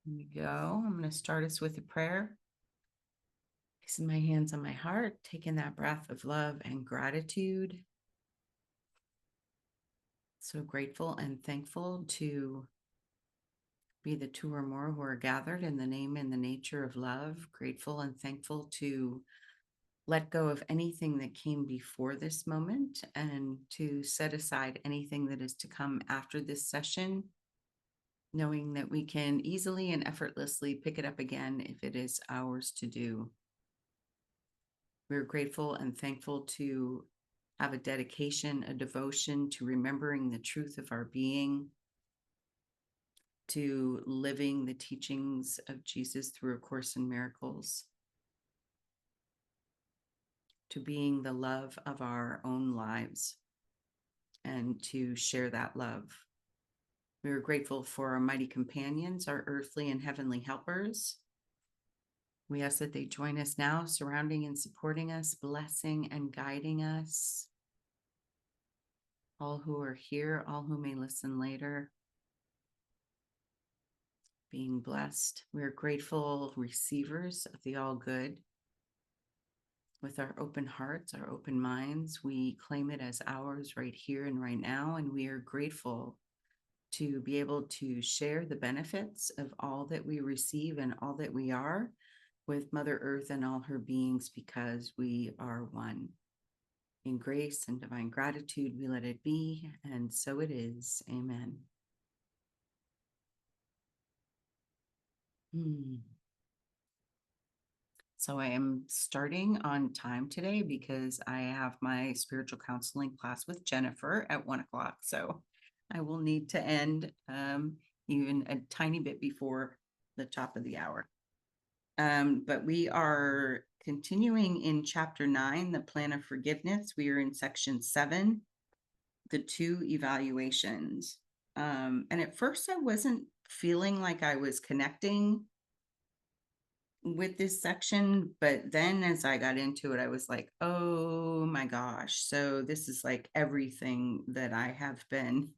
Here we go. I'm going to start us with a prayer. Placing my hands on my heart, taking that breath of love and gratitude. So grateful and thankful to be the two or more who are gathered in the name and the nature of love. Grateful and thankful to let go of anything that came before this moment and to set aside anything that is to come after this session, knowing that we can easily and effortlessly pick it up again if it is ours to do. We're grateful and thankful to have a dedication, a devotion to remembering the truth of our being, to living the teachings of Jesus through A Course in Miracles, to being the love of our own lives, and to share that love. We are grateful for our mighty companions, our earthly and heavenly helpers. We ask that they join us now, surrounding and supporting us, blessing and guiding us. All who are here, all who may listen later, being blessed. We are grateful receivers of the all good. With our open hearts, our open minds, we claim it as ours right here and right now, and we are grateful to be able to share the benefits of all that we receive and all that we are with Mother Earth and all her beings, because we are one. In grace and divine gratitude, we let it be, and so it is. Amen. So I am starting on time today because I have my spiritual counseling class with Jennifer at 1:00. So I will need to end even a tiny bit before the top of the hour. But we are continuing in chapter 9, the plan of forgiveness. We are in section 7, the 2 evaluations. And at first I wasn't feeling like I was connecting with this section, but then as I got into it, I was like, oh my gosh. So this is like everything that I have been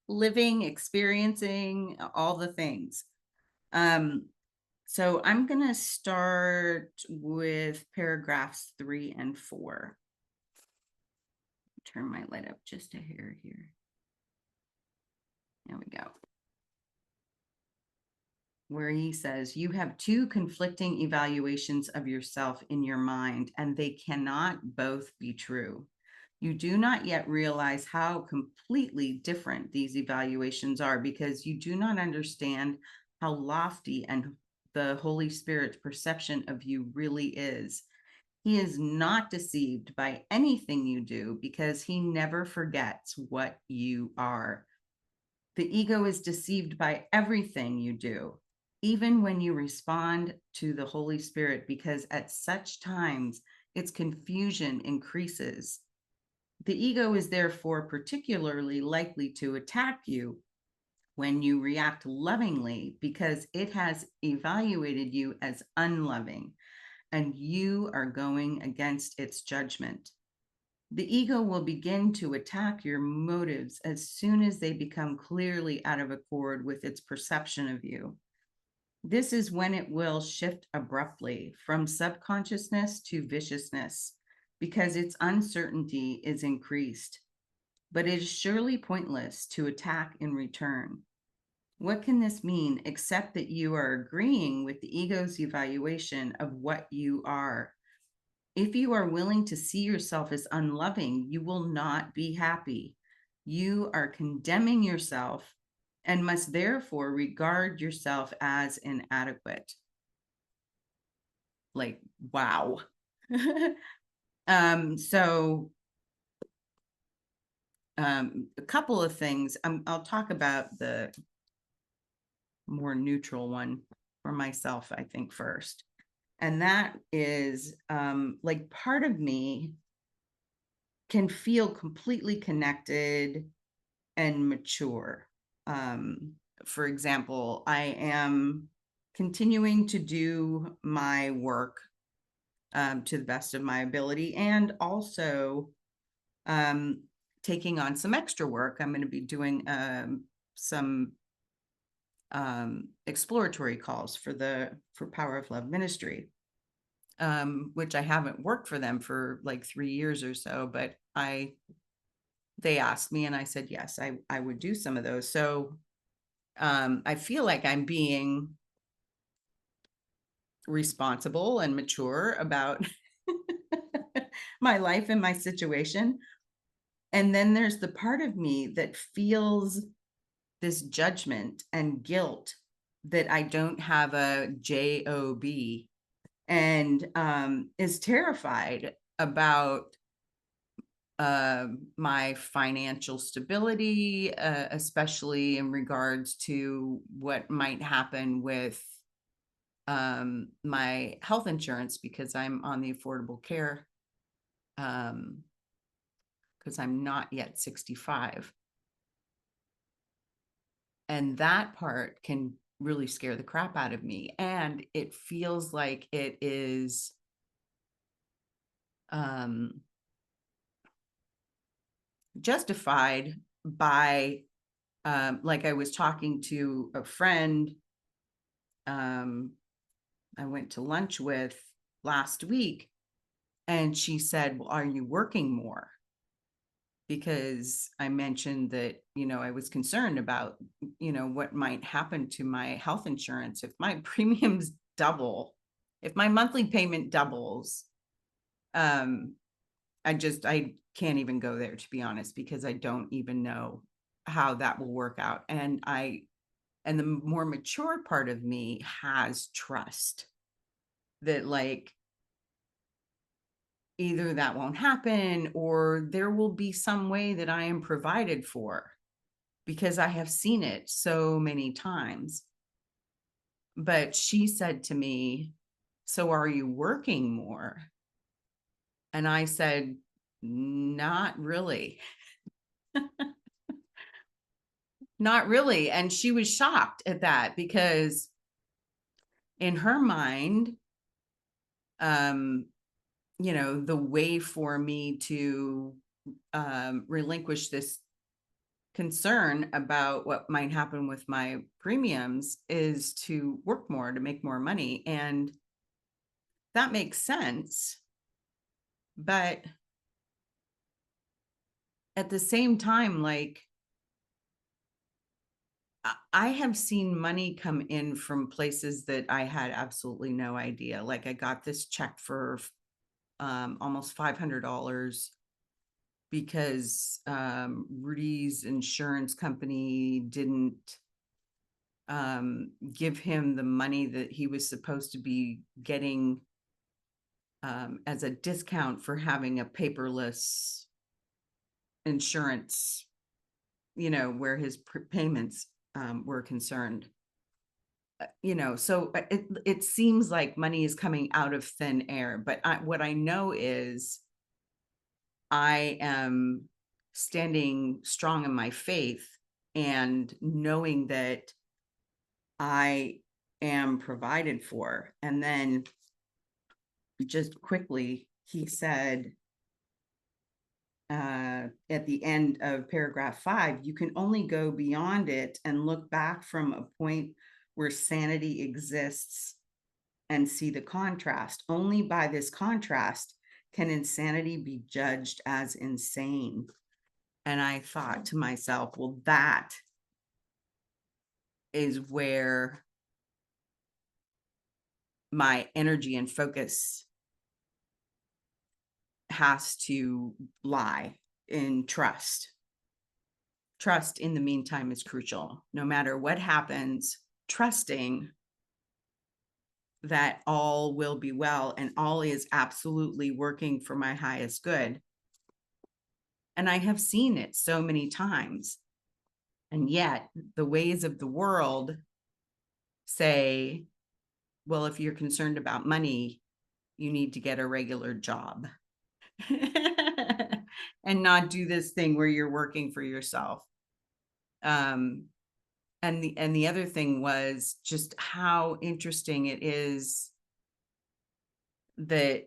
living, experiencing, all the things. So I'm going to start with paragraphs 3 and 4. Turn my light up just a hair here. There we go. Where he says, you have 2 conflicting evaluations of yourself in your mind, and they cannot both be true. You do not yet realize how completely different these evaluations are, because you do not understand how lofty and the Holy Spirit's perception of you really is. He is not deceived by anything you do, because he never forgets what you are. The ego is deceived by everything you do, even when you respond to the Holy Spirit, because at such times its confusion increases. The ego is therefore particularly likely to attack you when you react lovingly, because it has evaluated you as unloving, and you are going against its judgment. The ego will begin to attack your motives as soon as they become clearly out of accord with its perception of you. This is when it will shift abruptly from subconsciousness to viciousness, because its uncertainty is increased. But it is surely pointless to attack in return. What can this mean except that you are agreeing with the ego's evaluation of what you are? If you are willing to see yourself as unloving, you will not be happy. You are condemning yourself and must therefore regard yourself as inadequate. Like, wow. So a couple of things. I'll talk about the more neutral one for myself, I think, first. And that is like part of me can feel completely connected and mature. For example, I am continuing to do my work to the best of my ability, and also taking on some extra work. I'm going to be doing some exploratory calls for Power of Love Ministry, which I haven't worked for them for like 3 years or so, but they asked me and I said, yes, I would do some of those. So I feel like I'm being responsible and mature about my life and my situation. And then there's the part of me that feels this judgment and guilt that I don't have a job, and is terrified about my financial stability, especially in regards to what might happen with my health insurance, because I'm on the affordable care, because I'm not yet 65. And that part can really scare the crap out of me. And it feels like it is justified by, like I was talking to a friend I went to lunch with last week, and she said, well, are you working more? Because I mentioned that, I was concerned about, what might happen to my health insurance if my premiums double, if my monthly payment doubles. I can't even go there, to be honest, because I don't even know how that will work out. And the more mature part of me has trust that, like, either that won't happen or there will be some way that I am provided for, because I have seen it so many times. But she said to me, so are you working more? And I said, not really. Not really. And she was shocked at that, because in her mind, the way for me to relinquish this concern about what might happen with my premiums is to work more, to make more money. And that makes sense. But at the same time, like, I have seen money come in from places that I had absolutely no idea. Like, I got this check for almost $500 because Rudy's insurance company didn't give him the money that he was supposed to be getting as a discount for having a paperless insurance, where his payments were concerned. So it seems like money is coming out of thin air, but what I know is I am standing strong in my faith and knowing that I am provided for. And then just quickly, he said, at the end of paragraph 5, you can only go beyond it and look back from a point where sanity exists and see the contrast. Only by this contrast can insanity be judged as insane. And I thought to myself, well, that is where my energy and focus has to lie, in trust. Trust in the meantime is crucial. No matter what happens, trusting that all will be well and all is absolutely working for my highest good. And I have seen it so many times. And yet the ways of the world say, well, if you're concerned about money, you need to get a regular job and not do this thing where you're working for yourself. And the other thing was just how interesting it is that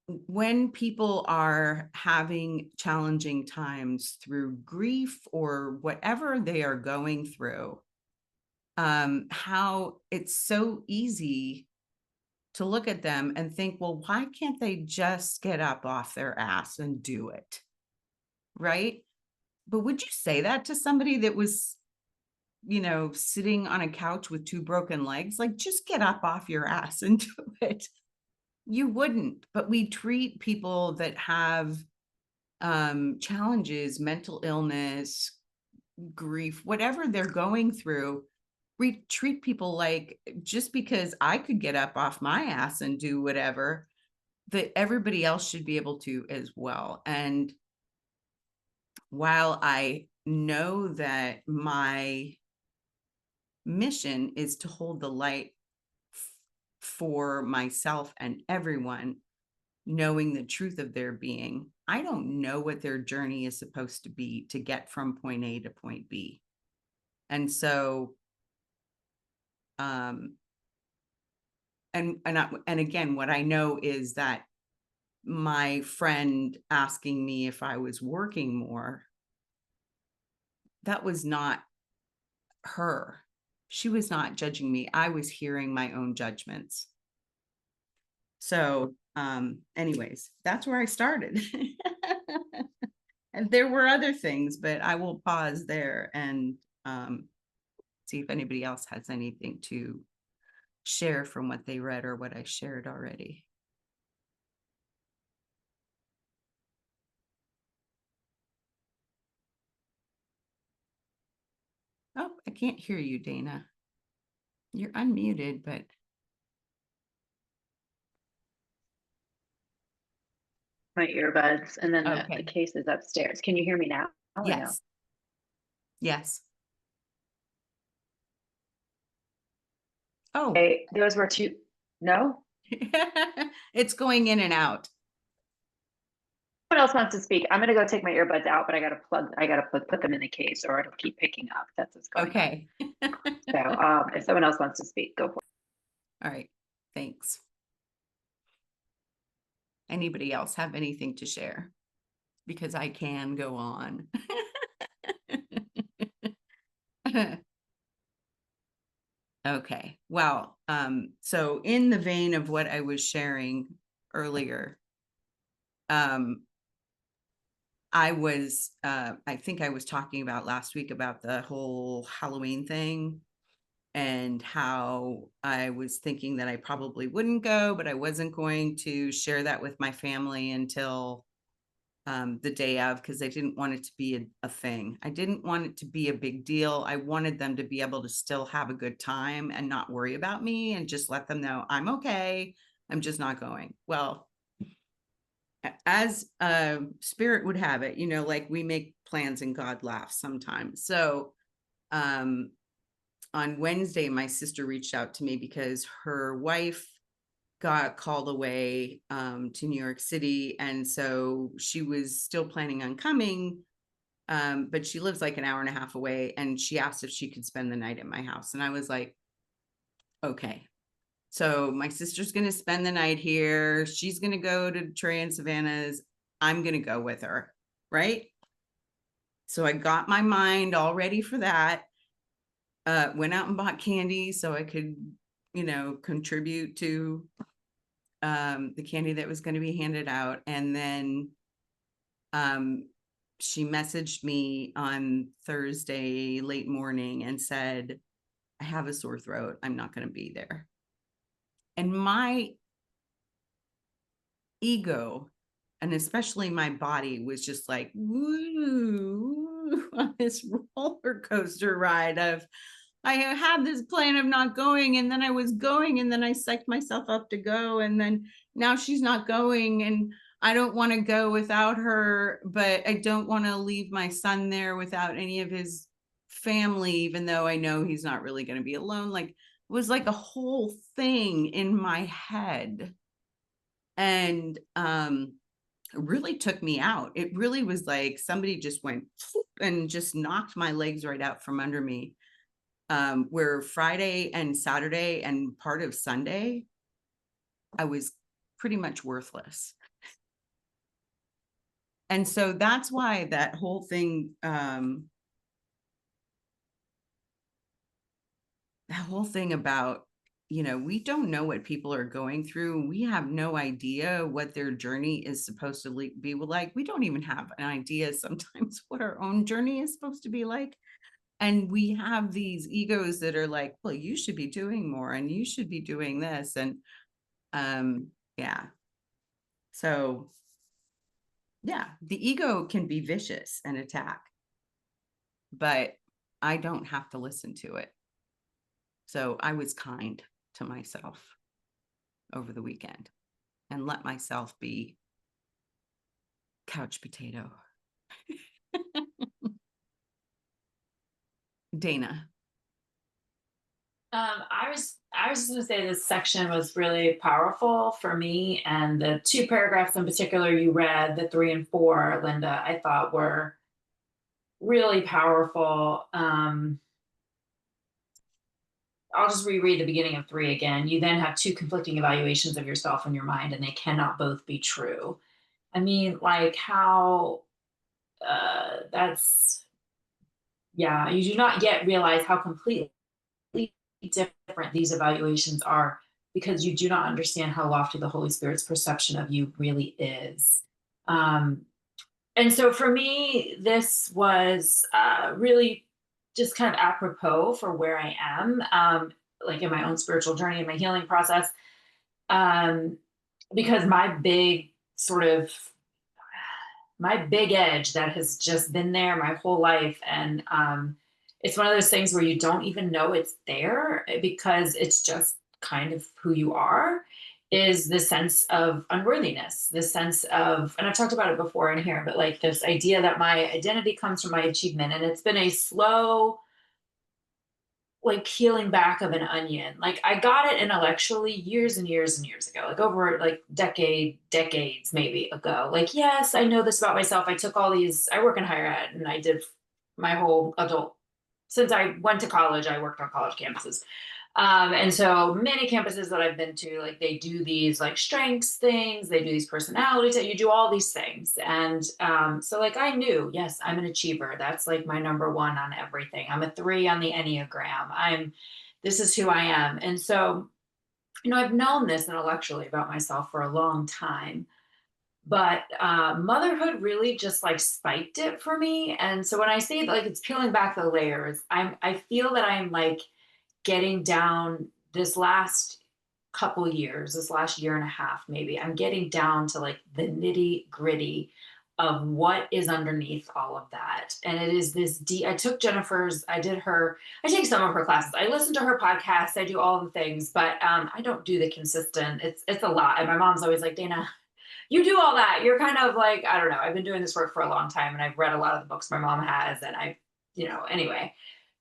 when people are having challenging times through grief or whatever they are going through, how it's so easy to look at them and think, well, why can't they just get up off their ass and do it? Right? But would you say that to somebody that was, sitting on a couch with two broken legs? Like, just get up off your ass and do it. You wouldn't. But we treat people that have challenges, mental illness, grief, whatever they're going through, we treat people like, just because I could get up off my ass and do whatever, that everybody else should be able to as well. And while I know that my mission is to hold the light for myself and everyone, knowing the truth of their being, I don't know what their journey is supposed to be to get from point A to point B. And so, and again, what I know is that my friend asking me if I was working more, that was not her. She was not judging me. I was hearing my own judgments. So, anyways, that's where I started. And there were other things, but I will pause there and see if anybody else has anything to share from what they read or what I shared already. Oh, I can't hear you, Dana. You're unmuted, but my earbuds, and then the okay. case is upstairs. Can you hear me now or no? Yes. Yes. Oh, Okay, those were two. No? it's going in and out. Someone else wants to speak. I'm gonna go take my earbuds out, but I gotta put them in the case or it'll keep picking up. That's what's going on. Okay. So if someone else wants to speak, go for it. All right. Thanks. Anybody else have anything to share? Because I can go on. Okay. Well, so in the vein of what I was sharing earlier, I think I was talking about last week about the whole Halloween thing and how I was thinking that I probably wouldn't go, but I wasn't going to share that with my family until the day of, because I didn't want it to be a thing. I didn't want it to be a big deal. I wanted them to be able to still have a good time and not worry about me and just let them know I'm okay. I'm just not going. Well, as spirit would have it, like we make plans and God laughs sometimes. So on Wednesday, my sister reached out to me because her wife got called away to New York City. And so she was still planning on coming, but she lives like an hour and a half away. And she asked if she could spend the night at my house. And I was like, okay. So my sister's going to spend the night here. She's going to go to Trey and Savannah's. I'm going to go with her. Right. So I got my mind all ready for that. Went out and bought candy so I could, contribute to the candy that was going to be handed out. And then she messaged me on Thursday late morning and said, I have a sore throat. I'm not going to be there. And my ego, and especially my body, was just like, woo, on this roller coaster ride of, I had this plan of not going, and then I was going, and then I psyched myself up to go, and then now she's not going, and I don't want to go without her, but I don't want to leave my son there without any of his family, even though I know he's not really going to be alone. Like, it was like a whole thing in my head. And it really took me out. It really was like somebody just went and just knocked my legs right out from under me. Where Friday and Saturday and part of Sunday, I was pretty much worthless. And so that's why that whole thing, about, we don't know what people are going through. We have no idea what their journey is supposed to be like. We don't even have an idea sometimes what our own journey is supposed to be like. And we have these egos that are like, well, you should be doing more and you should be doing this. And yeah. So yeah, the ego can be vicious and attack, but I don't have to listen to it. So I was kind to myself over the weekend and let myself be couch potato. Dana. I was just gonna say this section was really powerful for me, and the two paragraphs in particular you read, the 3 and 4, Linda, I thought were really powerful. I'll just reread the beginning of 3 again. You then have two conflicting evaluations of yourself in your mind, and they cannot both be true. I mean, like how that's yeah, you do not yet realize how completely different these evaluations are because you do not understand how lofty the Holy Spirit's perception of you really is. Um, and so for me, this was really just kind of apropos for where I am, like in my own spiritual journey and my healing process. Um, because my big edge that has just been there my whole life. And it's one of those things where you don't even know it's there because it's just kind of who you are, is the sense of unworthiness, the sense of, and I've talked about it before in here, but like this idea that my identity comes from my achievement. And it's been a slow, like peeling back of an onion. Like I got it intellectually years and years and years ago, like over like decades maybe ago. Like, yes, I know this about myself. I took all these, I work in higher ed and I did my whole adult, since I went to college, I worked on college campuses. And so many campuses that I've been to, like they do these like strengths things, they do these personalities, you do all these things. And so like I knew, yes, I'm an achiever. That's like my number one on everything. I'm a 3 on the Enneagram. This is who I am. And so, I've known this intellectually about myself for a long time. But motherhood really just like spiked it for me. And so when I say like it's peeling back the layers, I feel that I'm like getting down this last couple years, this last year and a half, maybe, I'm getting down to like the nitty gritty of what is underneath all of that. And it is this deep, I took Jennifer's, I take some of her classes. I listen to her podcast. I do all the things, but I don't do the consistent, it's a lot. And my mom's always like, Dana, you do all that. You're kind of like, I don't know. I've been doing this work for a long time and I've read a lot of the books my mom has. And anyway.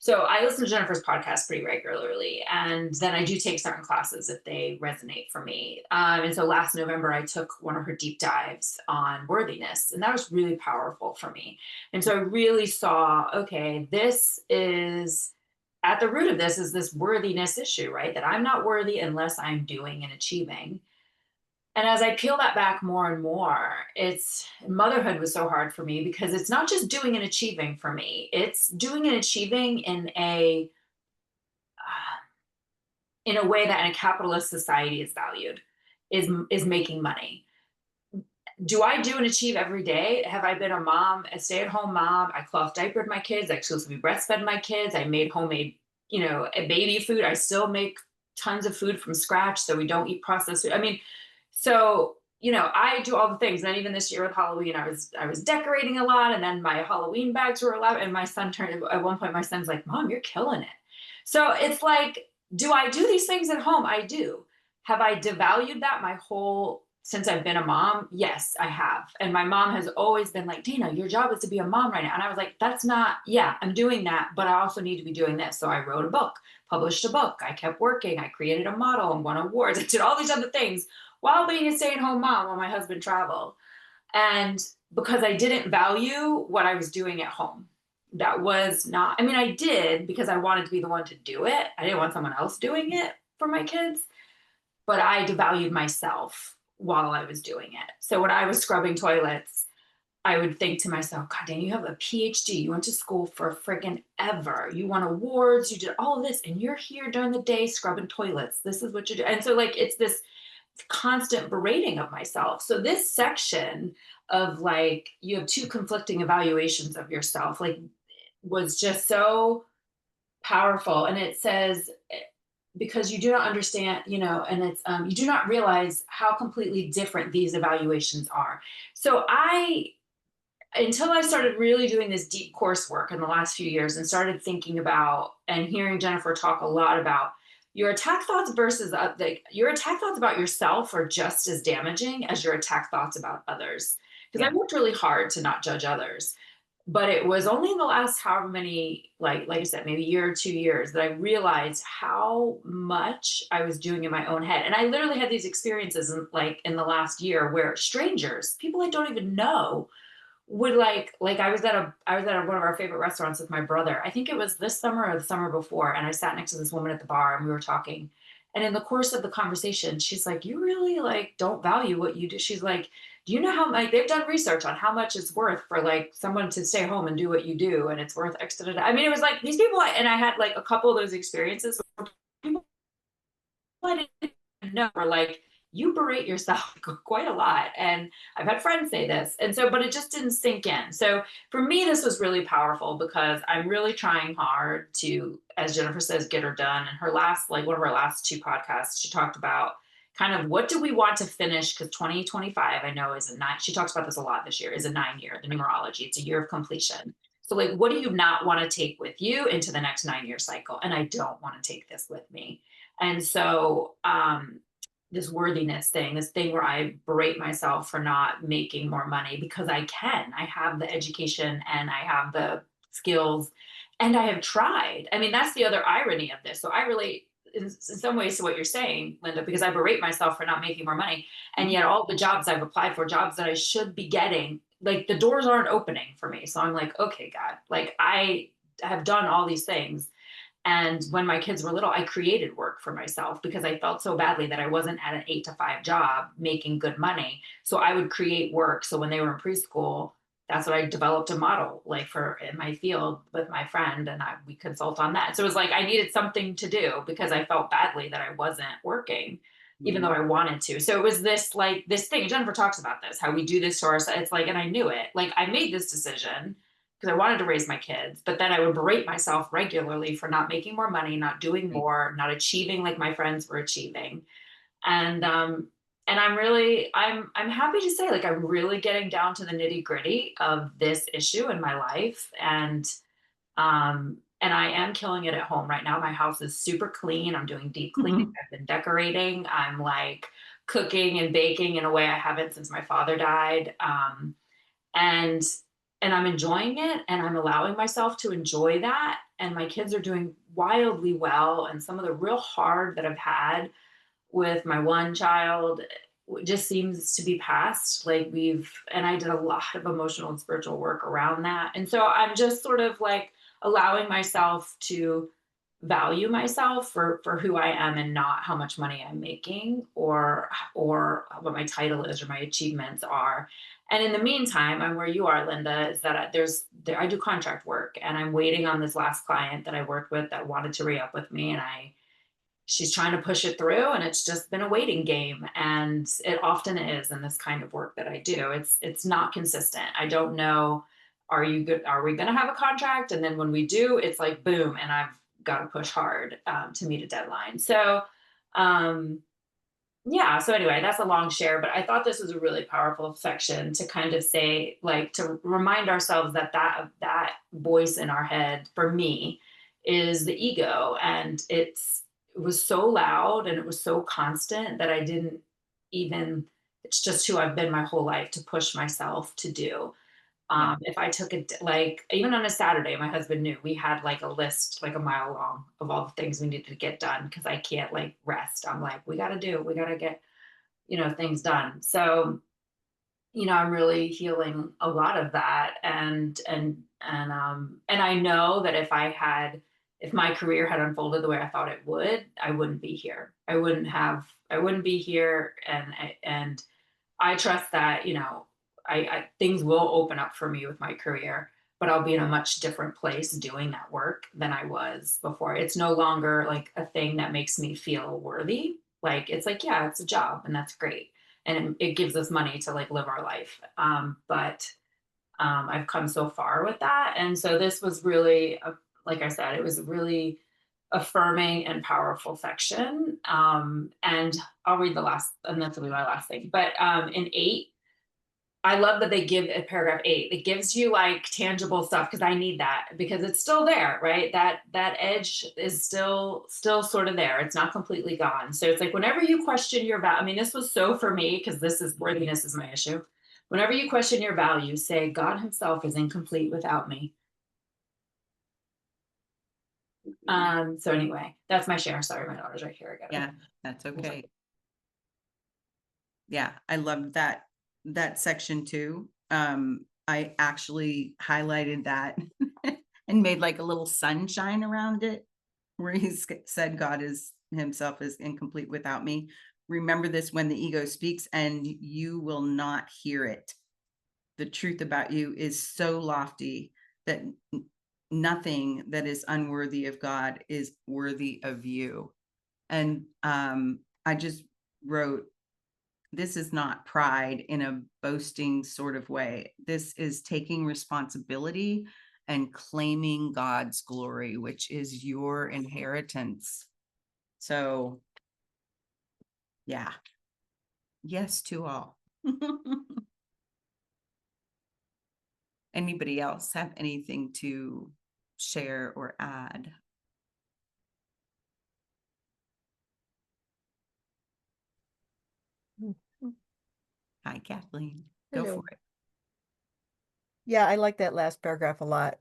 So I listen to Jennifer's podcast pretty regularly. And then I do take certain classes if they resonate for me. And so last November, I took one of her deep dives on worthiness. And that was really powerful for me. And so I really saw, okay, this is at the root of this is this worthiness issue, right? That I'm not worthy unless I'm doing and achieving. And as I peel that back more and more, motherhood was so hard for me because it's not just doing and achieving for me. It's doing and achieving in a way that in a capitalist society is valued, is making money. Do I do and achieve every day? Have I been a mom, a stay-at-home mom? I cloth diapered my kids. I exclusively breastfed my kids. I made homemade, baby food. I still make tons of food from scratch, so we don't eat processed food. I mean, so, I do all the things. And then even this year with Halloween, I was decorating a lot, and then my Halloween bags were allowed. And my son at one point, my son's like, Mom, you're killing it. So it's like, do I do these things at home? I do. Have I devalued that since I've been a mom? Yes, I have. And my mom has always been like, Dana, your job is to be a mom right now. And I was like, I'm doing that, but I also need to be doing this. So I wrote a book, published a book. I kept working. I created a model and won awards. I did all these other things while being a stay-at-home mom while my husband traveled. And because I didn't value what I was doing at home. That was not, I did because I wanted to be the one to do it. I didn't want someone else doing it for my kids, but I devalued myself while I was doing it. So when I was scrubbing toilets, I would think to myself, God dang, you have a PhD. You went to school for freaking ever. You won awards. You did all of this, and you're here during the day scrubbing toilets. This is what you do. And so, like, it's this constant berating of myself. So this section of like, you have two conflicting evaluations of yourself, like, was just so powerful. And it says, because you do not understand, and it's you do not realize how completely different these evaluations are. So until I started really doing this deep coursework in the last few years and started thinking about and hearing Jennifer talk a lot about your attack thoughts versus like your attack thoughts about yourself are just as damaging as your attack thoughts about others. Because I worked really hard to not judge others. But it was only in the last however many, like I said, maybe a year or 2 years that I realized how much I was doing in my own head. And I literally had these experiences in the last year where strangers, people I don't even know, would like I was at one of our favorite restaurants with my brother. I think it was this summer or the summer before, and I sat next to this woman at the bar and we were talking. And in the course of the conversation, she's like, "You really like don't value what you do." She's like, "Do you know how like they've done research on how much it's worth for like someone to stay home and do what you do, and it's worth X." I mean, it was like these people, and I had like a couple of those experiences where people I didn't know were like, you berate yourself quite a lot. And I've had friends say this. And so, but it just didn't sink in. So for me, this was really powerful because I'm really trying hard to, as Jennifer says, get her done. And her last, like one of our last two podcasts, she talked about kind of what do we want to finish? Because 2025, I know is a nine, she talks about this a lot this year, is a 9 year, the numerology, it's a year of completion. So like, what do you not want to take with you into the next 9 year cycle? And I don't want to take this with me. And so this worthiness thing, this thing where I berate myself for not making more money because I can. I have the education and I have the skills and I have tried. I mean, that's the other irony of this. So I relate in some ways to what you're saying, Linda, because I berate myself for not making more money. And yet all the jobs I've applied for, jobs that I should be getting, like the doors aren't opening for me. So I'm like, okay, God, like I have done all these things. And when my kids were little, I created work for myself because I felt so badly that I wasn't at an 8 to 5 job making good money. So I would create work. So when they were in preschool, that's what I developed a model like for in my field with my friend, and we consult on that. So it was like I needed something to do because I felt badly that I wasn't working, even though I wanted to. So it was this like this thing. Jennifer talks about this, how we do this to ourselves. It's like, and I knew it. Like I made this decision because I wanted to raise my kids, but then I would berate myself regularly for not making more money, not doing more, not achieving like my friends were achieving. And I'm happy to say like I'm really getting down to the nitty gritty of this issue in my life. And I am killing it at home right now. My house is super clean. I'm doing deep cleaning. I've been decorating. I'm like cooking and baking in a way I haven't since my father died. And I'm enjoying it and I'm allowing myself to enjoy that. And my kids are doing wildly well. And some of the real hard that I've had with my one child just seems to be past. And I did a lot of emotional and spiritual work around that. And so I'm just sort of like allowing myself to value myself for who I am and not how much money I'm making or what my title is or my achievements are. And in the meantime, I'm where you are, Linda, is that I do contract work and I'm waiting on this last client that I worked with that wanted to re-up with me, and she's trying to push it through, and it's just been a waiting game. And it often is in this kind of work that I do. It's not consistent. I don't know, are you good? Are we going to have a contract? And then when we do, it's like boom, and I've got to push hard to meet a deadline. So yeah, so anyway, that's a long share, but I thought this was a really powerful section to kind of say, like, to remind ourselves that that voice in our head for me is the ego, and it was so loud and it was so constant that I didn't even, it's just who I've been my whole life to push myself to do. If I took it, like, even on a Saturday, my husband knew we had like a list, like a mile long of all the things we needed to get done because I can't like rest. I'm like, we got to get, things done. So, I'm really healing a lot of that. And I know that if my career had unfolded the way I thought it would, I wouldn't be here. I wouldn't be here. And I trust that, things will open up for me with my career, but I'll be in a much different place doing that work than I was before. It's no longer like a thing that makes me feel worthy. Like it's like, yeah, it's a job and that's great. And it gives us money to like live our life. But I've come so far with that. And so this was really, like I said, it was a really affirming and powerful section. And I'll read the last, and that's will be my last thing. But in 8, I love that they give at paragraph 8, it gives you like tangible stuff because I need that because it's still there, right? That edge is still sort of there. It's not completely gone. So it's like whenever you question your value, I mean, this was so for me because this is worthiness is my issue. Whenever you question your value, say God himself is incomplete without me. So anyway, that's my share. Sorry, my daughter's right here. I got it. Yeah, that's okay. Yeah, I love that section too. I actually highlighted that and made like a little sunshine around it where said God is himself is incomplete without me. Remember this when the ego speaks and you will not hear it. The truth about you is so lofty that nothing that is unworthy of God is worthy of you. And I just wrote, this is not pride in a boasting sort of way. This is taking responsibility and claiming God's glory, which is your inheritance. So, yeah. Yes to all. Anybody else have anything to share or add? Hi, Kathleen. Go Hello. for it. Yeah, I like that last paragraph a lot.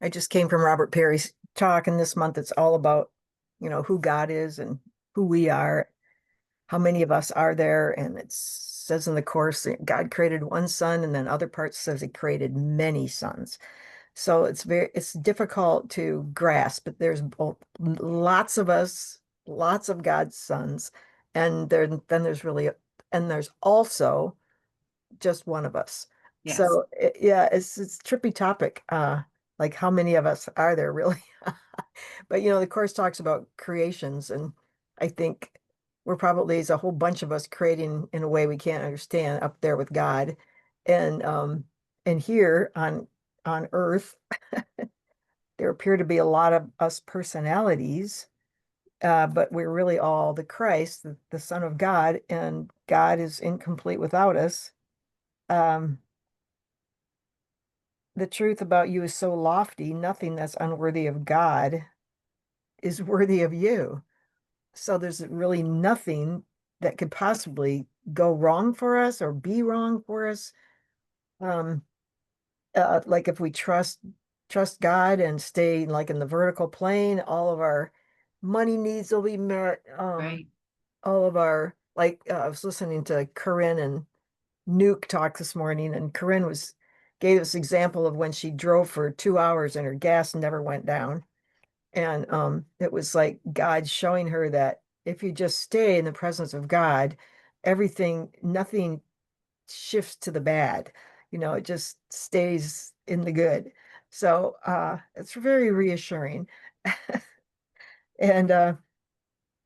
I just came from Robert Perry's talk, and this month it's all about, who God is and who we are, how many of us are there. And it says in the course that God created one son, and then other parts says he created many sons. So it's difficult to grasp, but there's lots of us, lots of God's sons, and then there's also just one of us. Yes. So yeah, it's a trippy topic. Like how many of us are there really? But the course talks about creations, and I think we're probably is a whole bunch of us creating in a way we can't understand up there with God. And here on Earth, there appear to be a lot of us personalities, but we're really all the Christ, the Son of God, and God is incomplete without us. Um, the truth about you is so lofty, nothing that's unworthy of God is worthy of you. So there's really nothing that could possibly go wrong for us or be wrong for us. Um, like if we trust God and stay like in the vertical plane, all of our money needs will be met. Right. All of our I was listening to Corinne and Nuke talk this morning, and Corinne gave this example of when she drove for 2 hours and her gas never went down. And it was like God showing her that if you just stay in the presence of God, nothing shifts to the bad. It just stays in the good. So it's very reassuring. And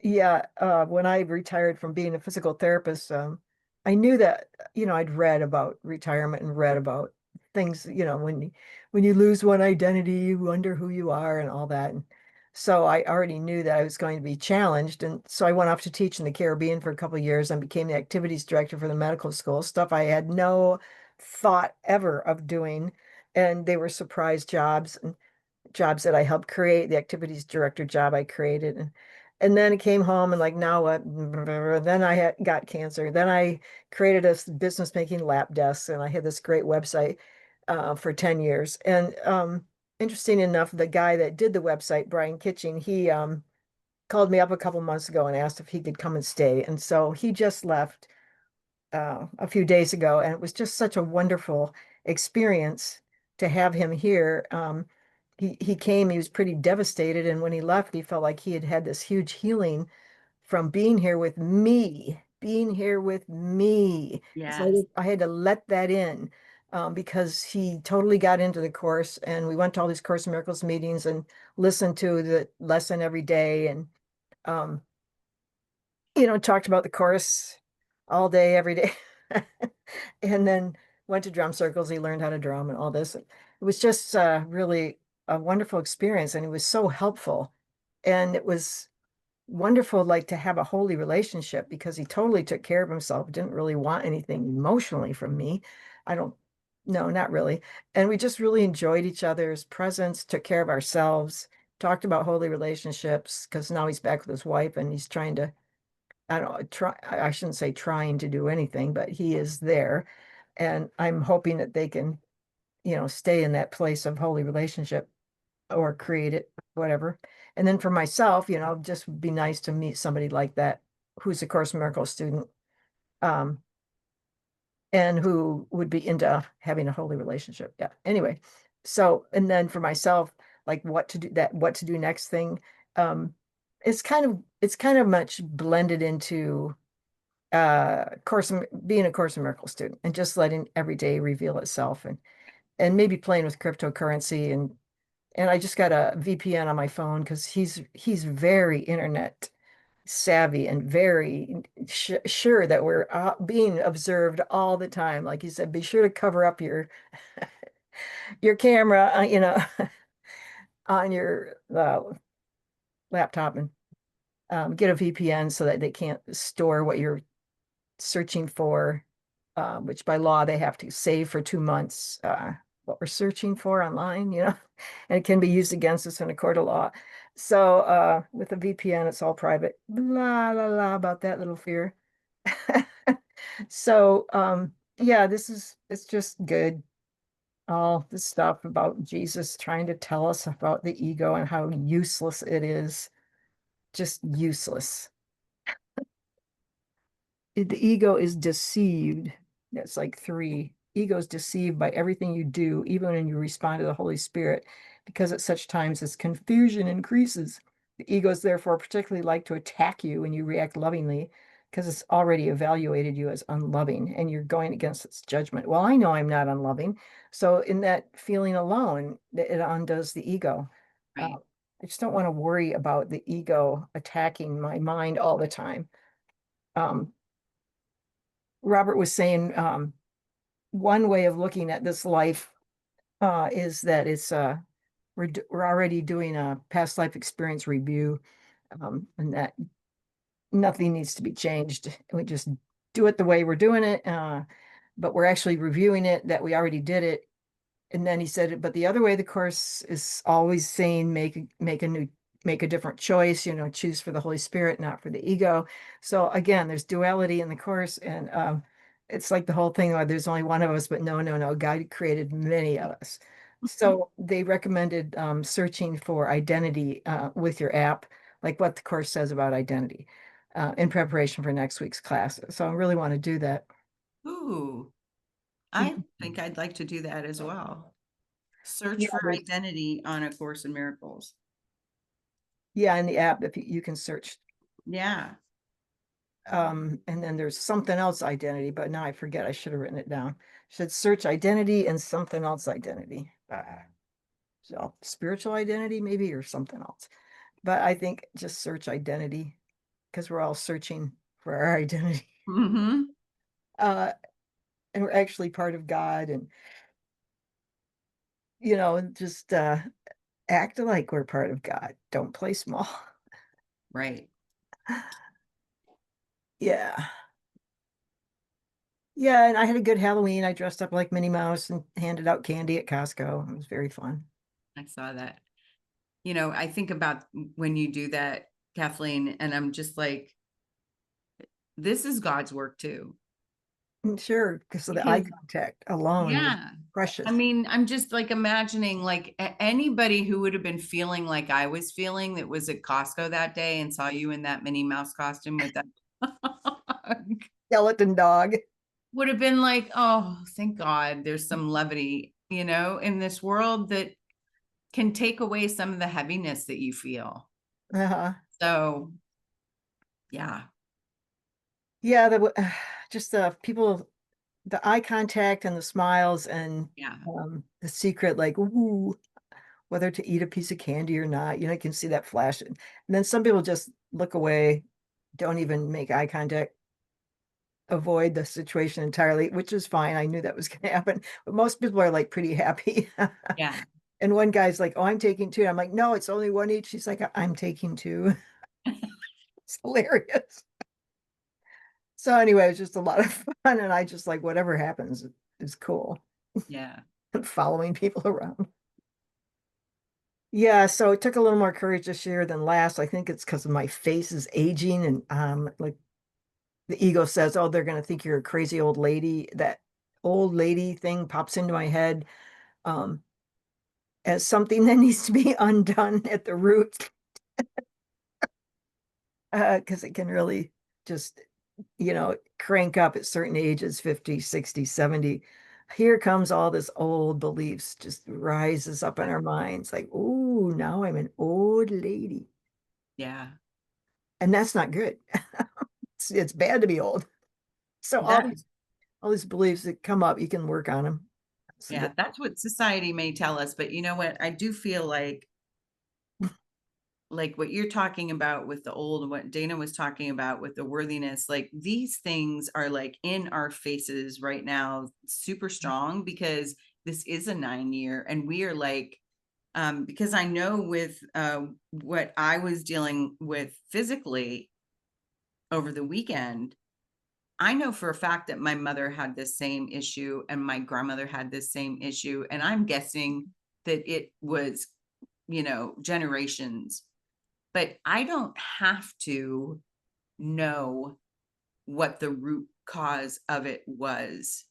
yeah, when I retired from being a physical therapist, I knew that, I'd read about retirement and read about things, when you lose one identity, you wonder who you are and all that. And so I already knew that I was going to be challenged. And so I went off to teach in the Caribbean for a couple of years and became the activities director for the medical school, stuff I had no thought ever of doing. And they were surprise jobs and jobs that I helped create, the activities director job I created. And then it came home and like, now what? Then I got cancer. Then I created a business making lap desks, and I had this great website for 10 years. And interesting enough, the guy that did the website, Brian Kitching, he called me up a couple months ago and asked if he could come and stay. And so he just left a few days ago, and it was just such a wonderful experience to have him here. He came, he was pretty devastated, and when he left, he felt like he had had this huge healing from being here with me being here with me. So Yes. I had to let that in, because he totally got into the course, and we went to all these Course in Miracles meetings and listened to the lesson every day, and um, talked about the course all day, every day. And then went to drum circles. He learned how to drum and all this. It was just really a wonderful experience, and it was so helpful. And it was wonderful, like, to have a holy relationship, because he totally took care of himself, didn't really want anything emotionally from me. I don't, no, not really. And we just really enjoyed each other's presence, took care of ourselves, talked about holy relationships, because now he's back with his wife and he's trying to, I don't know, I shouldn't say trying to do anything, but he is there. And I'm hoping that they can, stay in that place of holy relationship or create it, whatever. And then for myself, just would be nice to meet somebody like that who's a Course in Miracles student, um, and who would be into having a holy relationship. Yeah. Anyway, so, and then for myself, like what to do next thing. It's kind of much blended into being a Course in Miracles student, and just letting every day reveal itself, and maybe playing with cryptocurrency, and I just got a VPN on my phone, because he's very internet savvy and very sure that we're being observed all the time. Like he said, be sure to cover up your your camera, on your laptop, and get a VPN so that they can't store what you're searching for, which by law they have to save for 2 months, what we're searching for online, and it can be used against us in a court of law. So with a VPN, it's all private. Blah, blah, blah about that little fear. So yeah, it's just good. All this stuff about Jesus trying to tell us about the ego and how useless it is. Just useless. The ego is deceived. That's like 3. Ego is deceived by everything you do, even when you respond to the Holy Spirit, because at such times as confusion increases. The ego is therefore particularly like to attack you when you react lovingly, because it's already evaluated you as unloving and you're going against its judgment. Well, I know I'm not unloving. So in that feeling alone, it undoes the ego. Right. I just don't want to worry about the ego attacking my mind all the time. Um, Robert was saying, one way of looking at this life is that we're already doing a past life experience review, and that nothing needs to be changed. We just do it the way we're doing it, but we're actually reviewing it, that we already did it. And then he said, but the other way, the course is always saying, make a different choice, choose for the Holy Spirit, not for the ego. So again, there's duality in the course, and it's like the whole thing where there's only one of us, but no, God created many of us. So they recommended searching for identity with your app, like what the course says about identity, in preparation for next week's class. So I really want to do that. Ooh, I think I'd like to do that as well. Search Yeah, for identity on A Course in Miracles. yeah, in the app, if you can search. Yeah. And then there's something else identity, but now I forget. I should have written it down. Should search identity and something else identity. So spiritual identity maybe, or something else. But I think just search identity, because we're all searching for our identity. Mm-hmm. And we're actually part of God, and just act like we're part of God. Don't play small. Right. Yeah. Yeah, and I had a good Halloween. I dressed up like Minnie Mouse and handed out candy at Costco. It was very fun. I saw that. I think about when you do that, Kathleen, and I'm just like, this is God's work too. Sure, because of the eye Because, contact alone was yeah. precious. I mean, I'm just like imagining like anybody who would have been feeling like I was feeling that was at Costco that day and saw you in that Minnie Mouse costume with that Skeleton dog. would have been like, oh, thank God there's some levity, in this world that can take away some of the heaviness that you feel. Uh-huh. So, yeah. Yeah, just the people, the eye contact and the smiles and Yeah. the secret, like, ooh, whether to eat a piece of candy or not, you can see that flash. And then some people just look away, don't even make eye contact, avoid the situation entirely, which is fine. I knew that was going to happen, but most people are like pretty happy. Yeah. And one guy's like, "Oh, I'm taking two." And I'm like, "No, it's only one each." She's like, "I'm taking two." It's hilarious. So anyway, it was just a lot of fun. And I just like, whatever happens is cool. Yeah. Following people around. Yeah, so it took a little more courage this year than last. I think it's because my face is aging and like the ego says, "Oh, they're gonna think you're a crazy old lady." That old lady thing pops into my head um as something that needs to be undone at the root. Because it can really just, crank up at certain ages, 50, 60, 70. Here comes all this old beliefs just rises up in our minds like, "Oh, now I'm an old lady." Yeah. And that's not good. It's bad to be old. So That, all these beliefs that come up, you can work on them. So yeah, that's what society may tell us. But you know what? I do feel like what you're talking about with the old, what Dana was talking about with the worthiness, like these things are like in our faces right now, super strong, because this is a 9-year and we are like, because I know with what I was dealing with physically over the weekend, I know for a fact that my mother had this same issue and my grandmother had this same issue. And I'm guessing that it was, generations. But I don't have to know what the root cause of it was.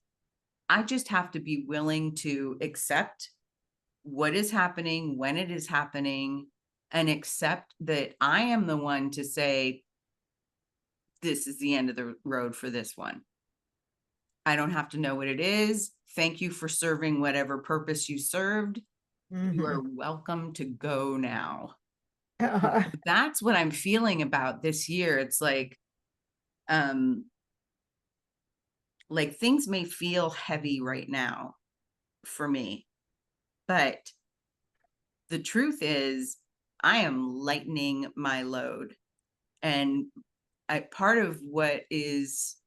I just have to be willing to accept what is happening, when it is happening, and accept that I am the one to say, this is the end of the road for this one. I don't have to know what it is. Thank you for serving whatever purpose you served. You are welcome to go now. That's what I'm feeling about this year. It's like things may feel heavy right now for me, but the truth is I am lightening my load. And part of what is,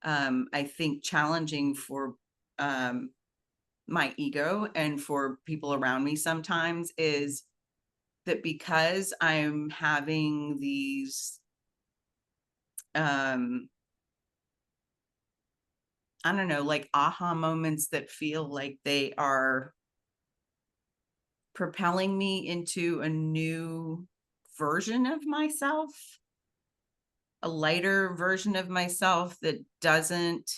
I think, challenging for my ego and for people around me sometimes is that because I'm having these, I don't know, like aha moments that feel like they are propelling me into a new version of myself, a lighter version of myself that doesn't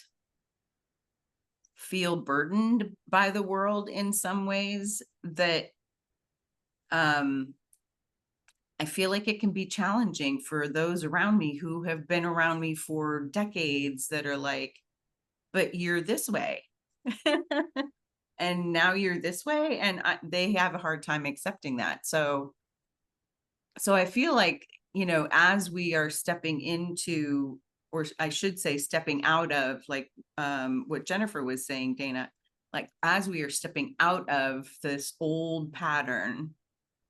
feel burdened by the world in some ways, that I feel like it can be challenging for those around me who have been around me for decades that are like, but you're this way. And now you're this way. And they have a hard time accepting that. So I feel like, as we are stepping into, or I should say, stepping out of, like what Jennifer was saying, Dana, like as we are stepping out of this old pattern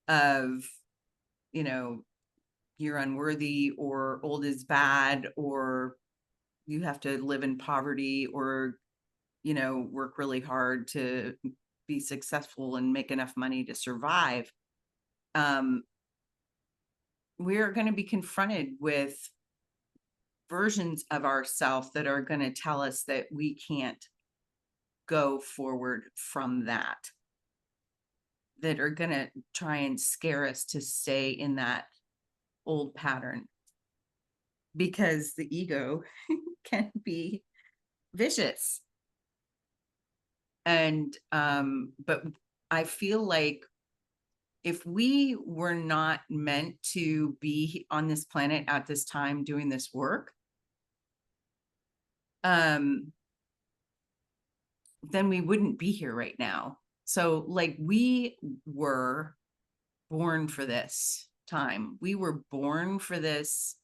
of, you're unworthy, or old is bad, or you have to live in poverty, or, work really hard to be successful and make enough money to survive. We're going to be confronted with versions of ourselves that are going to tell us that we can't go forward from that are going to try and scare us to stay in that old pattern, because the ego can be vicious. And but I feel like if we were not meant to be on this planet at this time doing this work, then we wouldn't be here right now. So like we were born for this time. We were born for this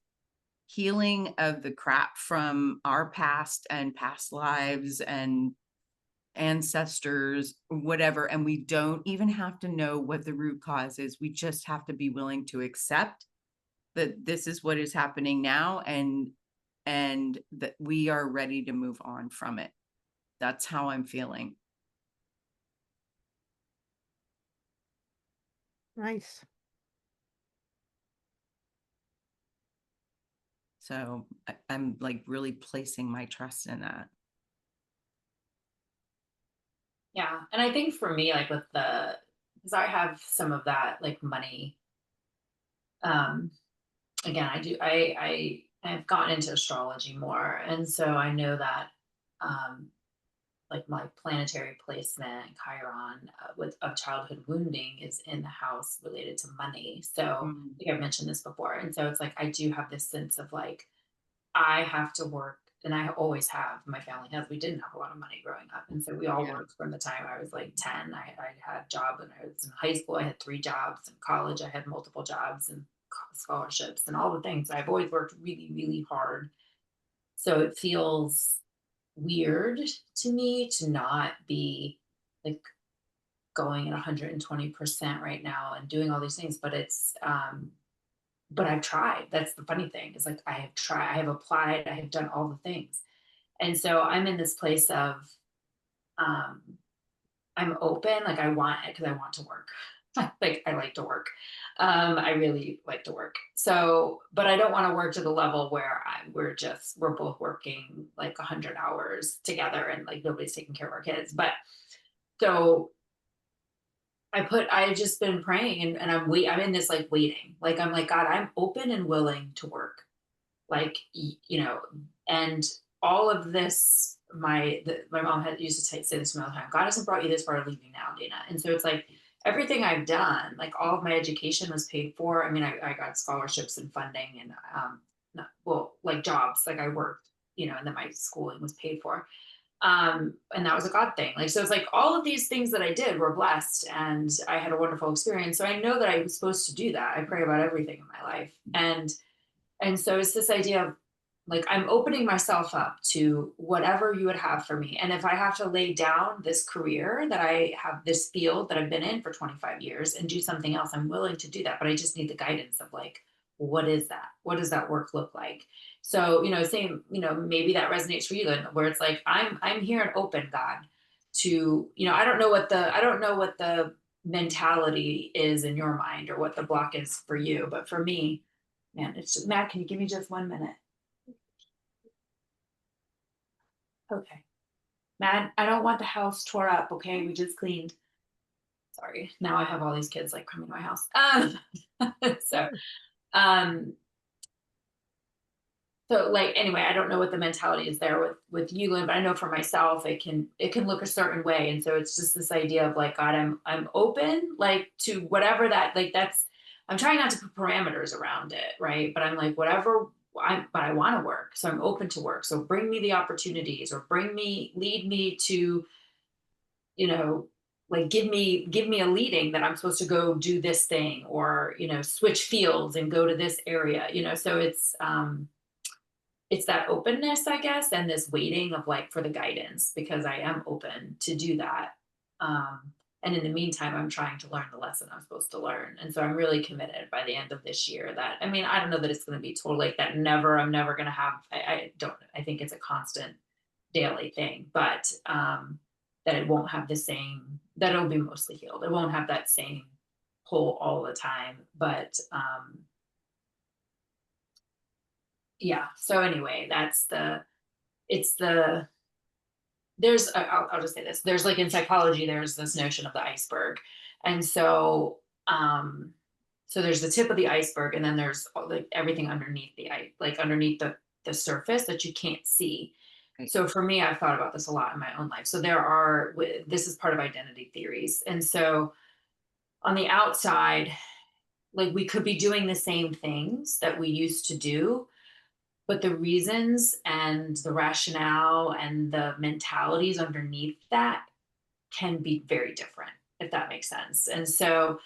healing of the crap from our past and past lives and ancestors, whatever. And we don't even have to know what the root cause is. We just have to be willing to accept that this is what is happening now, and that we are ready to move on from it. That's how I'm feeling. Nice. So I'm like really placing my trust in that. Yeah. And I think for me, like with because I have some of that like money. Um, again, I've gotten into astrology more. And so I know that um like my planetary placement, Chiron, with of childhood wounding is in the house related to money. So Mm, I think I've mentioned this before. And so it's like I do have this sense of like I have to work, and I always have. My family has. We didn't have a lot of money growing up, and so we all yeah. worked from the time I was like 10. I had a job when I was in high school. I had 3 jobs. In college, I had multiple jobs and scholarships and all the things. I've always worked really, really hard. So it feels weird to me to not be like going at 120% right now and doing all these things, but I've tried. That's the funny thing. Is like I have tried, I have applied, I have done all the things. And so I'm in this place of um I'm open, like I want it because I want to work. Like I like to work. I really like to work. So, but I don't want to work to the level where we're both working like 100 hours together and like nobody's taking care of our kids. But so I've just been praying and I'm in this like waiting. Like I'm like, God, I'm open and willing to work. Like, and all of this, my mom had used to say this to me all the time. God hasn't brought you this far to leave you now, Dana. And so it's like everything I've done, like all of my education was paid for. I mean, I got scholarships and funding and, like jobs, like I worked, and then my schooling was paid for. And that was a God thing. Like, so it's like all of these things that I did were blessed and I had a wonderful experience. So I know that I was supposed to do that. I pray about everything in my life. And so it's this idea of like, I'm opening myself up to whatever you would have for me. And if I have to lay down this career that I have, this field that I've been in for 25 years and do something else, I'm willing to do that. But I just need the guidance of like, what is that? What does that work look like? So, same, maybe that resonates for you, Linda, where it's like, I'm here and open, God, to, I don't know what the mentality is in your mind or what the block is for you. But for me, man, it's just, Matt, can you give me just 1 minute? Okay. Matt, I don't want the house tore up, okay? We just cleaned. Sorry. Now I have all these kids like coming to my house. So Sure. um so like anyway, I don't know what the mentality is there with you, Lynn, but I know for myself it can look a certain way. And so it's just this idea of like, God, I'm open like to whatever that like that's I'm trying not to put parameters around it, right? But I'm like, whatever but I want to work. So I'm open to work. So bring me the opportunities or lead me to, you know, like give me a leading that I'm supposed to go do this thing or, switch fields and go to this area, so it's that openness, I guess, and this waiting of like for the guidance because I am open to do that. Um, and in the meantime, I'm trying to learn the lesson I'm supposed to learn. And so I'm really committed by the end of this year that, I mean, I don't know that it's going to be totally like that. I'm never going to have, I think it's a constant daily thing, but that it won't have the same, that it'll be mostly healed. It won't have that same pull all the time, but yeah. So anyway, it's the, I'll just say this, there's like in psychology, there's this notion of the iceberg. And so, so there's the tip of the iceberg and then there's like everything underneath the ice, like underneath the surface that you can't see. Right. So for me, I've thought about this a lot in my own life. So this is part of identity theories. And so on the outside, like we could be doing the same things that we used to do, but the reasons and the rationale and the mentalities underneath that can be very different, if that makes sense. And so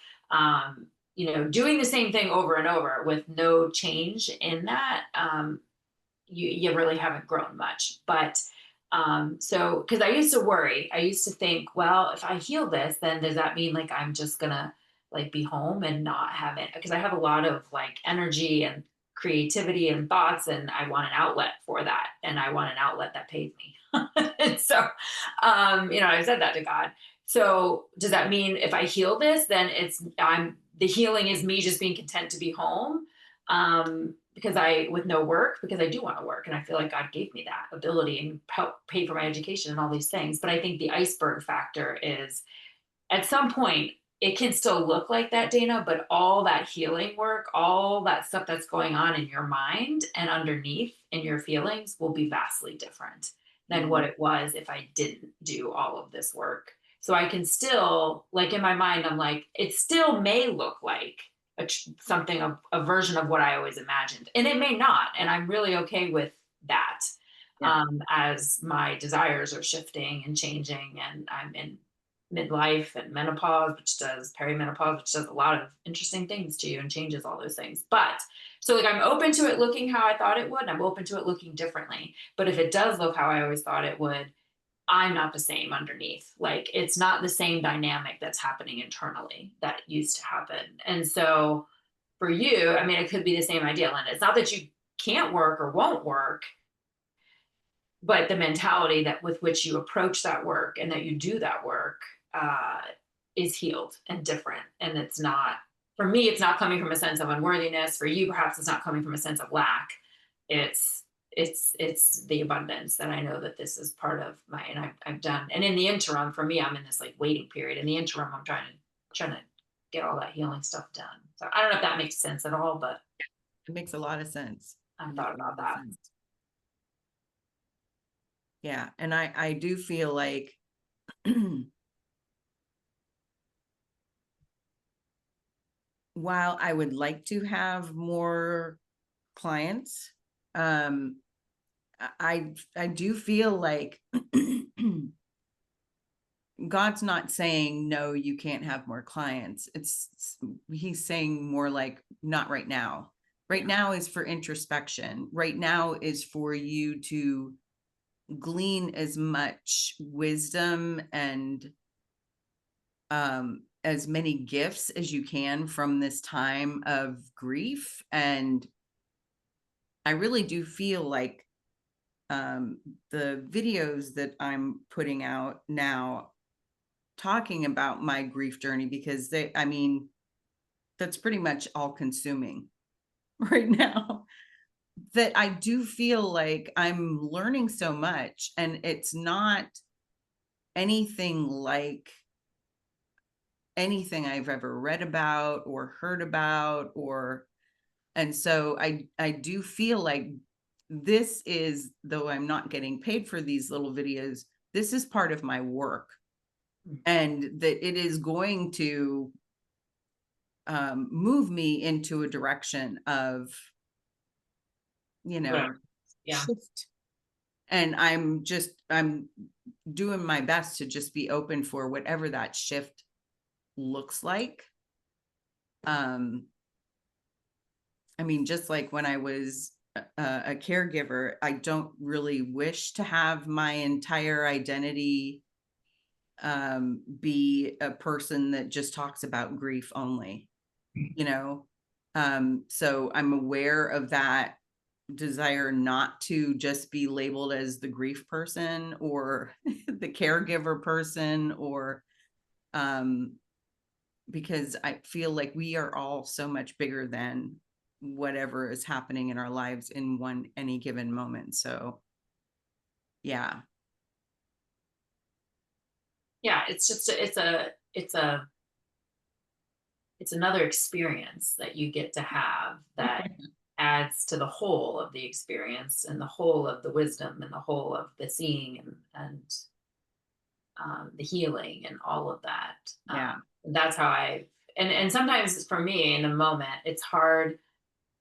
doing the same thing over and over with no change in that, you really haven't grown much. But so, because I used to worry, I used to think, well, if I heal this, then does that mean like I'm just gonna like be home and not have it? Because I have a lot of like energy and creativity and thoughts, and I want an outlet for that, and I want an outlet that pays me. And so, I said that to God. So does that mean if I heal this, then the healing is me just being content to be home? Because with no work, because I do want to work, and I feel like God gave me that ability and help pay for my education and all these things. But I think the iceberg factor is at some point it can still look like that, Dana, but all that healing work, all that stuff that's going on in your mind and underneath in your feelings will be vastly different than what it was if I didn't do all of this work. So I can still, like in my mind, I'm like, it still may look like a version of what I always imagined, and it may not, and I'm really okay with that. As my desires are shifting and changing, and I'm in midlife and menopause, which does perimenopause, which does a lot of interesting things to you and changes all those things. But so like I'm open to it looking how I thought it would, and I'm open to it looking differently. But if it does look how I always thought it would, I'm not the same underneath. Like it's not the same dynamic that's happening internally that used to happen. And so for you, I mean, it could be the same idea, Linda. It's not that you can't work or won't work, but the mentality that with which you approach that work and that you do that work is healed and different. And it's not, for me, it's not coming from a sense of unworthiness. For you, perhaps it's not coming from a sense of lack. It's the abundance that I know that this is part of and I've done. And in the interim, for me, I'm in this like waiting period. In the interim, I'm trying to get all that healing stuff done. So I don't know if that makes sense at all, but It makes a lot of sense. I've thought about that. Yeah. And I do feel like while I would like to have more clients, I do feel like God's not saying, no, you can't have more clients. He's saying more like, not right now. Right now is for introspection. Right now is for you to glean as much wisdom and as many gifts as you can from this time of grief. And I really do feel like the videos that I'm putting out now talking about my grief journey, because that's pretty much all consuming right now, that I do feel like I'm learning so much, and it's not anything like anything I've ever read about or heard about, and so I do feel like this is, though I'm not getting paid for these little videos, this is part of my work, and that it is going to move me into a direction of, shift. And I'm doing my best to just be open for whatever that shift looks like. Just like when I was a caregiver, I don't really wish to have my entire identity be a person that just talks about grief only, so I'm aware of that desire not to just be labeled as the grief person or the caregiver person, or because I feel like we are all so much bigger than whatever is happening in our lives in any given moment. So yeah. It's just it's another experience that you get to have that adds to the whole of the experience and the whole of the wisdom and the whole of the seeing and the healing and all of that. That's how and sometimes for me in the moment, it's hard.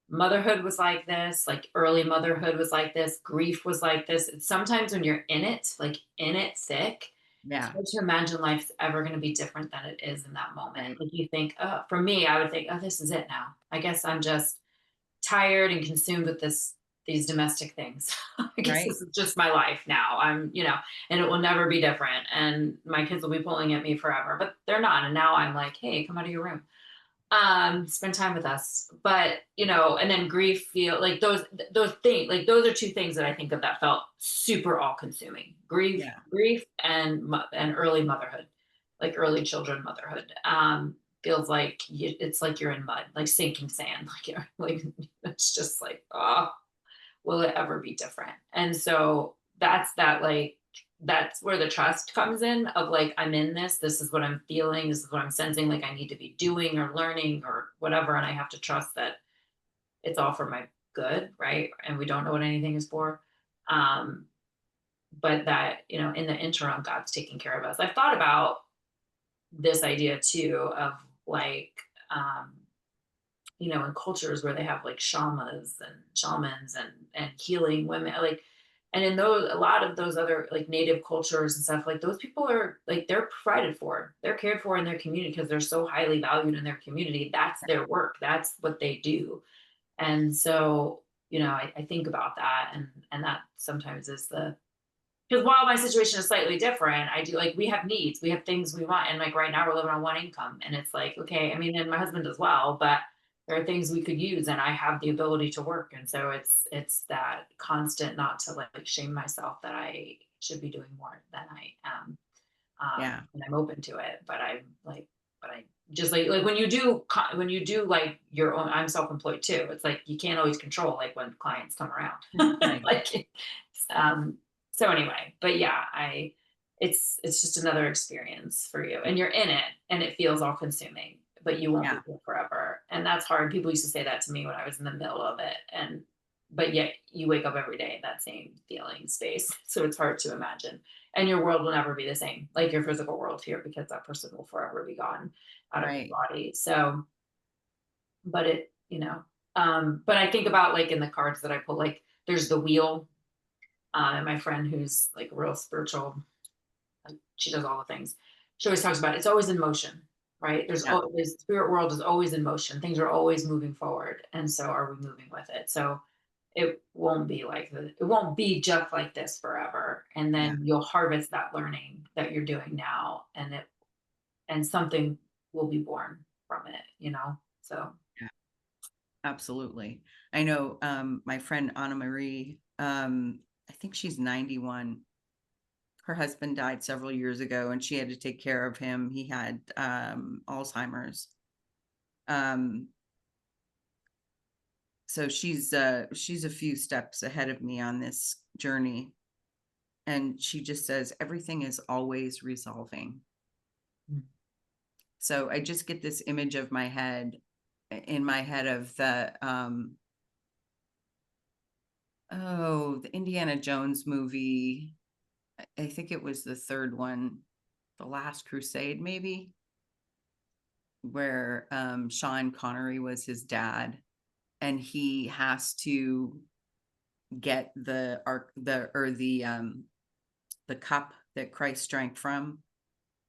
Motherhood was like this, like early motherhood was like this, grief was like this. It's sometimes when you're in it, like in it thick, Yeah. hard to imagine life's ever going to be different than it is in that moment. Right. Like you think, oh, for me, I would think, oh, this is it now. I guess I'm just tired and consumed with these domestic things. I guess Right. this is just my life now. And it will never be different. And my kids will be pulling at me forever, but they're not. And now I'm like, hey, come out of your room. Spend time with us. But and then grief feel like those things, like those are two things that I think of that felt super all consuming. Yeah. Grief and early motherhood, like early children motherhood. Feels like it's like you're in mud, like sinking sand. Like like it's just like, oh, will it ever be different? And so that's where the trust comes in of like, I'm in this is what I'm feeling, this is what I'm sensing, like I need to be doing or learning or whatever. And I have to trust that it's all for my good, right? And we don't know what anything is for. But that, in the interim, God's taking care of us. I've thought about this idea too of like, um, in cultures where they have like shamans and healing women, like, and in those, a lot of those other like native cultures and stuff, like those people are like, they're provided for, they're cared for in their community because they're so highly valued in their community. That's their work. That's what they do. And so, I think about that, and that sometimes is because while my situation is slightly different, I do like, we have needs, we have things we want. And like right now we're living on one income and it's like, okay, I mean, and my husband as well, but there are things we could use and I have the ability to work. And so it's that constant not to like shame myself that I should be doing more than I am. Yeah. And I'm open to it, but I just like when you do like your own, I'm self-employed too. It's like, you can't always control like when clients come around. Right. Like, um, so anyway, but yeah, it's just another experience for you and you're in it and it feels all consuming, but you won't be Yeah. here forever. And that's hard. People used to say that to me when I was in the middle of it. But yet you wake up every day in that same feeling space. So it's hard to imagine. And your world will never be the same, like your physical world here, because that person will forever be gone out of your Right. body. So, but but I think about like in the cards that I pull, like there's the wheel. And my friend who's like real spiritual, like she does all the things. She always talks about it's always in motion, right? Yeah. The spirit world is always in motion. Things are always moving forward. And so are we moving with it? So it won't be just like this forever. And Yeah. then you'll harvest that learning that you're doing now and something will be born from it. So Yeah. Absolutely. I know my friend Anna Marie, I think she's 91. Her husband died several years ago and she had to take care of him. He had Alzheimer's. So she's a few steps ahead of me on this journey. And she just says everything is always resolving. Mm. So I just get this image of in my head of the the Indiana Jones movie. I think it was the third one, The Last Crusade, maybe, where Sean Connery was his dad, and he has to get the cup that Christ drank from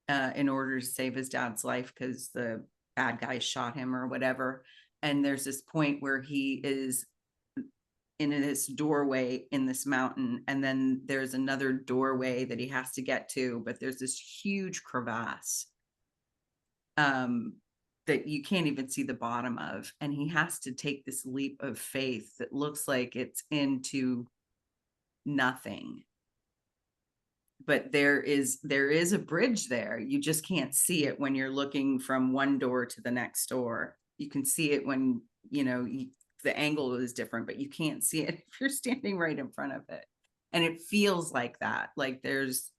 in order to save his dad's life because the bad guys shot him or whatever. And there's this point where he is in this doorway in this mountain, and then there's another doorway that he has to get to, but there's this huge crevasse that you can't even see the bottom of, and he has to take this leap of faith that looks like it's into nothing, but there is a bridge there. You just can't see it when you're looking from one door to the next door. You can see it when the angle is different, but you can't see it if you're standing right in front of it. And it feels like that, like there's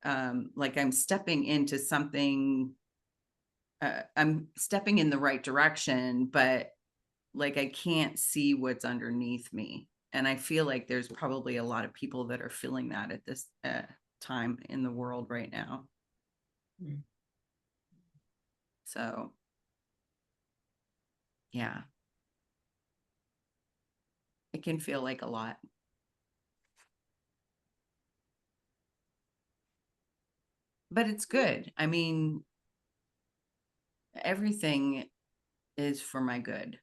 like I'm stepping into something, I'm stepping in the right direction, but like I can't see what's underneath me. And I feel like there's probably a lot of people that are feeling that at this time in the world right now. Mm. So yeah, it can feel like a lot. but it's good. I mean, everything is for my good.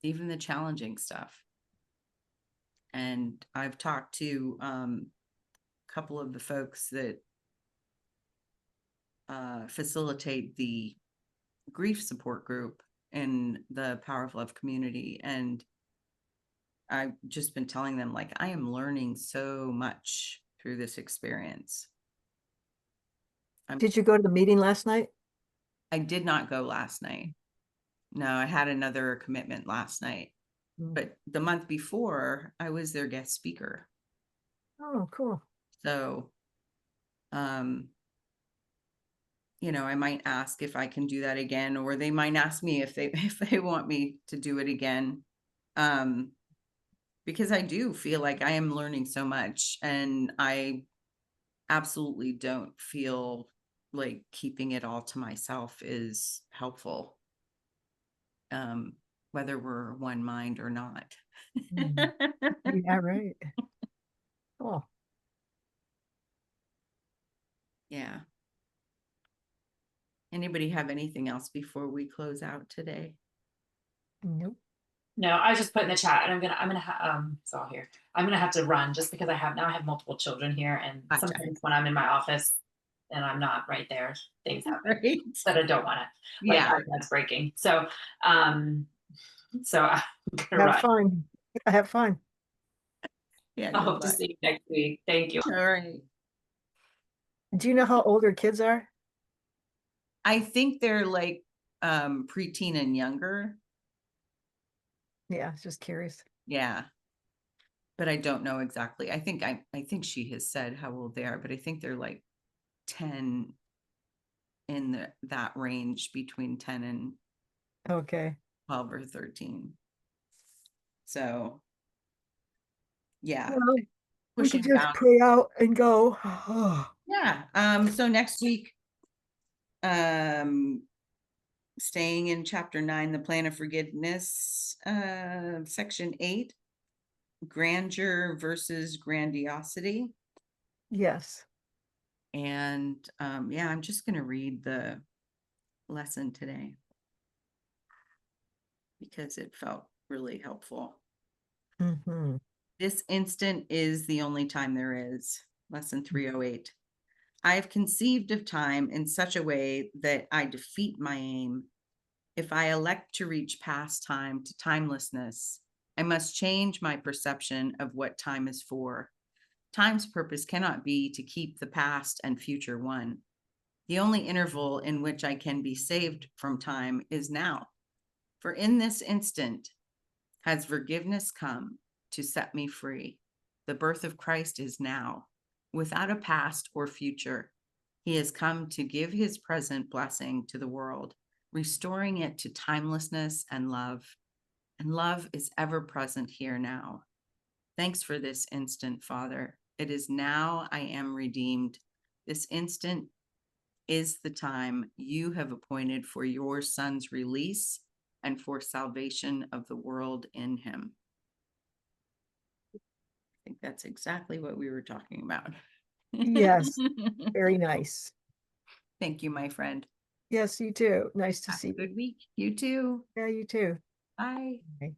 Even the challenging stuff. And I've talked to a couple of the folks that facilitate the grief support group in the Power of Love community. And I've just been telling them, like, I am learning so much through this experience. Did you go to the meeting last night? I did not go last night. No, I had another commitment last night. But the month before, I was their guest speaker. Oh, cool. So, you know, I might ask if I can do that again, or they might ask me if they want me to do it again. Because I do feel like I am learning so much, and I absolutely don't feel like keeping it all to myself is helpful. Whether we're one mind or not. Yeah, right. Cool. Yeah. Anybody have anything else before we close out today? Nope. No, I just put in the chat, and it's all here. I'm gonna have to run just because I have multiple children here, and Gotcha. sometimes when I'm in my office and I'm not right there, things happen Right. that I don't want to. Like Yeah. that's breaking. So I'm gonna Have run. fun. Have fun. Yeah. I good hope to luck. see you next week. Thank you. All right. Do you know how old your kids are? I think they're like preteen and younger. Yeah, just curious. Yeah. But I don't know exactly. I think she has said how old they are, but I think they're like 10, in that range between 10 and Okay. 12 or 13. So yeah, Well, we pushing could just down. pray out and go. Yeah. So next week, staying in chapter 9, the plan of forgiveness, section 8, grandeur versus grandiosity. Yes. And yeah, I'm just going to read the lesson today because it felt really helpful. Mm-hmm. This instant is the only time there is. Lesson 308. I have conceived of time in such a way that I defeat my aim. If I elect to reach past time to timelessness, I must change my perception of what time is for. Time's purpose cannot be to keep the past and future one. The only interval in which I can be saved from time is now. For in this instant has forgiveness come to set me free. The birth of Christ is now, without a past or future. He has come to give his present blessing to the world, restoring it to timelessness and love. And love is ever present here now. Thanks for this instant, Father. It is now I am redeemed. This instant is the time you have appointed for your Son's release and for salvation of the world in him. I think that's exactly what we were talking about. Yes. Very nice. Thank you, my friend. Yes, you too. Nice to Have see a you. good week. You too. Yeah, you too. Bye. Okay.